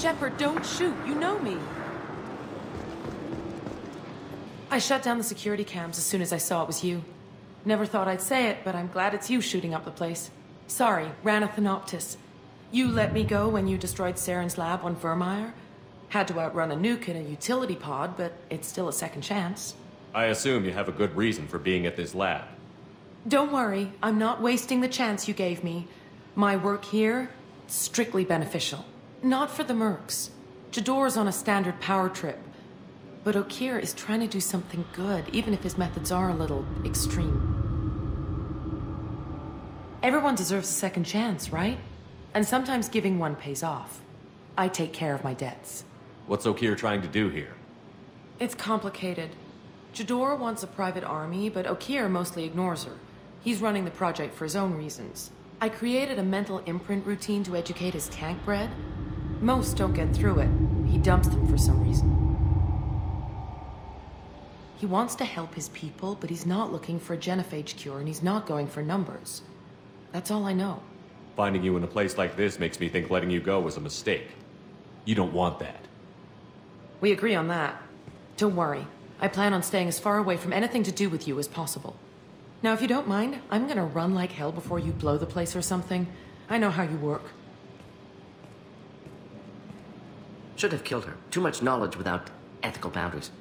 Shepard, don't shoot. You know me. I shut down the security cams as soon as I saw it was you. Never thought I'd say it, but I'm glad it's you shooting up the place. Sorry, Rana. You let me go when you destroyed Saren's lab on Vermeer. Had to outrun a nuke in a utility pod, but it's still a second chance. I assume you have a good reason for being at this lab. Don't worry, I'm not wasting the chance you gave me. My work here, strictly beneficial. Not for the mercs. Jadore's on a standard power trip. But Okeer is trying to do something good, even if his methods are a little extreme. Everyone deserves a second chance, right? And sometimes giving one pays off. I take care of my debts. What's Okeer trying to do here? It's complicated. Jadore wants a private army, but Okeer mostly ignores her. He's running the project for his own reasons. I created a mental imprint routine to educate his tank bred. Most don't get through it. He dumps them for some reason. He wants to help his people, but he's not looking for a genophage cure, and he's not going for numbers. That's all I know. Finding you in a place like this makes me think letting you go was a mistake. You don't want that. We agree on that. Don't worry. I plan on staying as far away from anything to do with you as possible. Now, if you don't mind, I'm gonna run like hell before you blow the place or something. I know how you work. Should have killed her. Too much knowledge without ethical boundaries.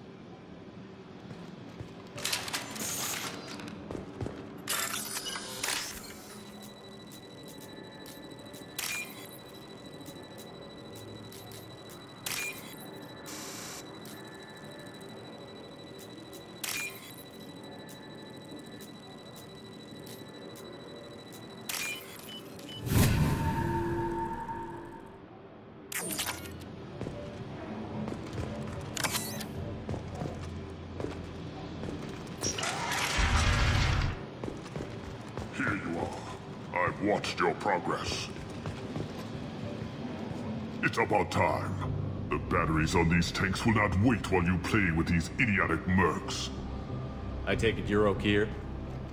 Here you are. I've watched your progress. It's about time. The batteries on these tanks will not wait while you play with these idiotic mercs. I take it you're Okeer?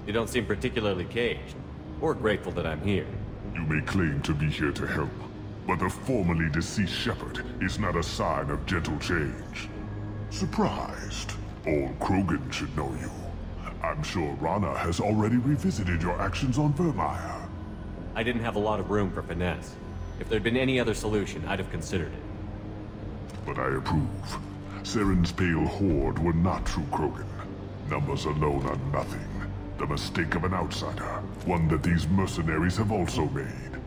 You don't seem particularly caged, or grateful that I'm here. You may claim to be here to help, but the formerly deceased Shepard is not a sign of gentle change. Surprised? Old Krogan should know you. I'm sure Rana has already revisited your actions on Vermeer. I didn't have a lot of room for finesse. If there'd been any other solution, I'd have considered it. But I approve. Saren's pale horde were not true Krogan. Numbers alone are nothing. The mistake of an outsider. One that these mercenaries have also made.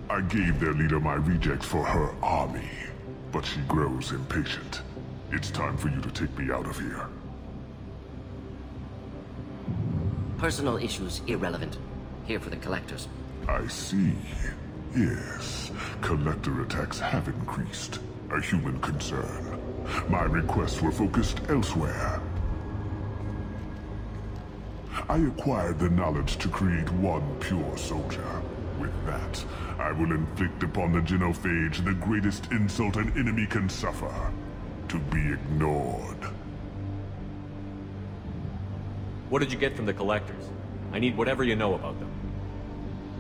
I gave their leader my rejects for her army, but she grows impatient. It's time for you to take me out of here. Personal issues irrelevant. Here for the collectors. I see. Yes, collector attacks have increased. A human concern. My requests were focused elsewhere. I acquired the knowledge to create one pure soldier. With that, I will inflict upon the genophage the greatest insult an enemy can suffer. To be ignored. What did you get from the collectors? I need whatever you know about them.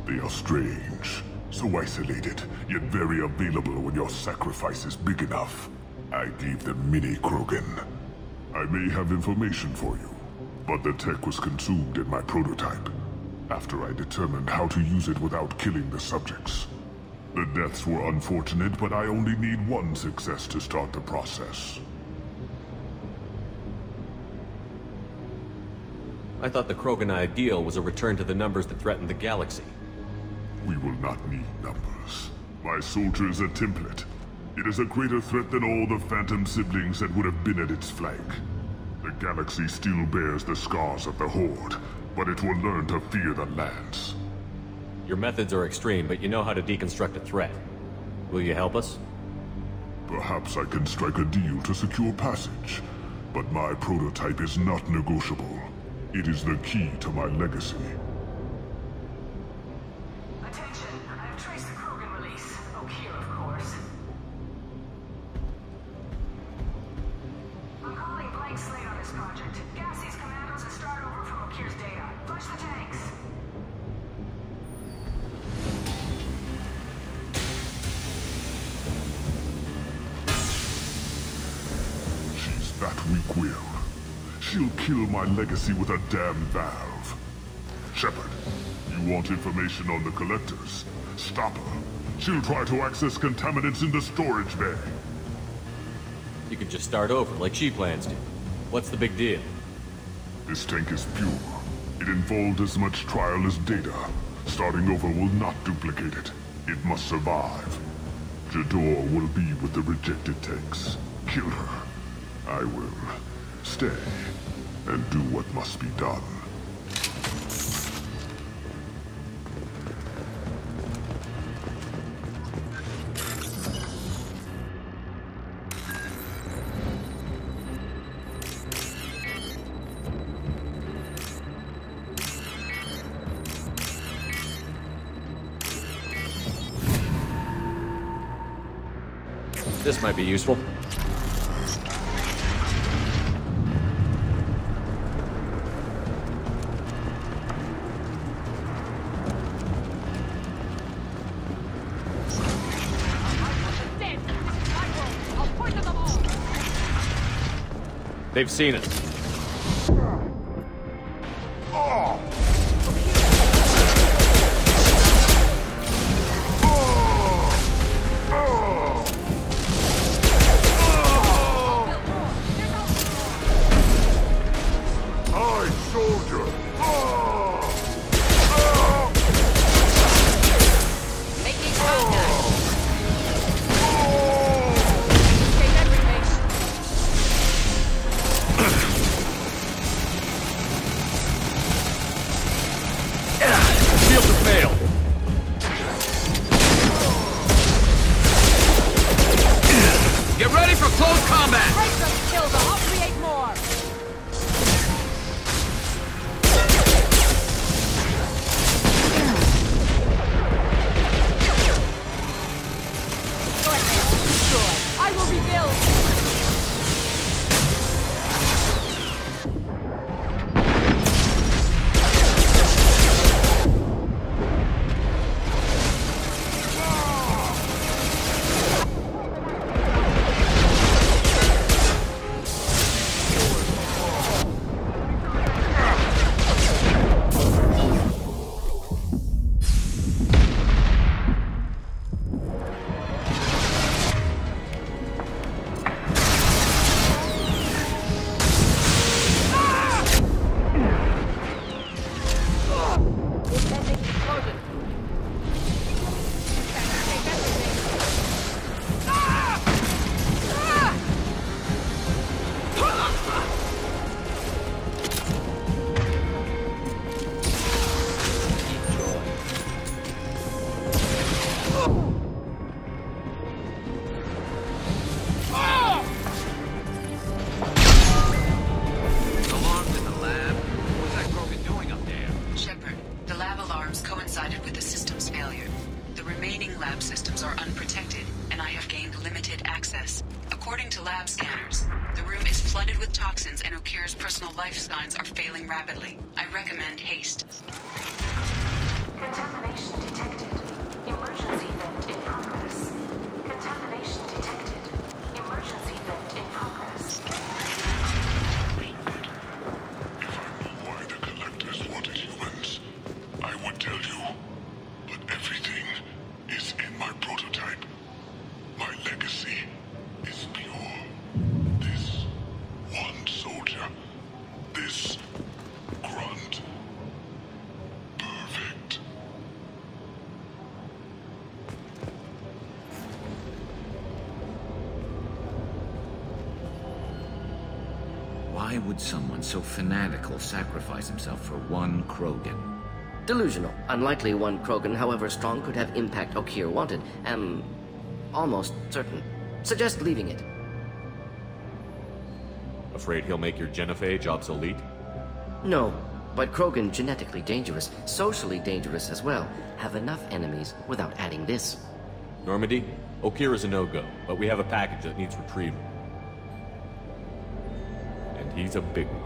They are strange. So isolated, yet very available when your sacrifice is big enough. I gave them mini Krogan. I may have information for you, but the tech was consumed in my prototype, after I determined how to use it without killing the subjects. The deaths were unfortunate, but I only need one success to start the process. I thought the Krogan ideal was a return to the numbers that threatened the galaxy. We will not need numbers. My soldier is a template. It is a greater threat than all the Phantom siblings that would have been at its flank. The galaxy still bears the scars of the Horde, but it will learn to fear the Lance. Your methods are extreme, but you know how to deconstruct a threat. Will you help us? Perhaps I can strike a deal to secure passage, but my prototype is not negotiable. It is the key to my legacy. Attention, I have traced the Krogan release. Okeer, of course. I'm calling blank slate on this project. Gas these commandos and start over from Okeer's data. Flush the tanks. weak will. She'll kill my legacy with a damn valve. Shepard, you want information on the Collectors? Stop her. She'll try to access contaminants in the storage bay. You could just start over, like she plans to. What's the big deal? This tank is pure. It involved as much trial as data. Starting over will not duplicate it. It must survive. Jadore will be with the rejected tanks. Kill her. I will stay and do what must be done. This might be useful. They've seen us. Why would someone so fanatical sacrifice himself for one Krogan? Delusional. Unlikely one Krogan, however strong, could have impact Okeer wanted. Am almost certain. Suggest leaving it. Afraid he'll make your genophage obsolete? No, but Krogan genetically dangerous, socially dangerous as well. Have enough enemies without adding this. Normandy, Okeer is a no-go, but we have a package that needs retrieval. And he's a big one.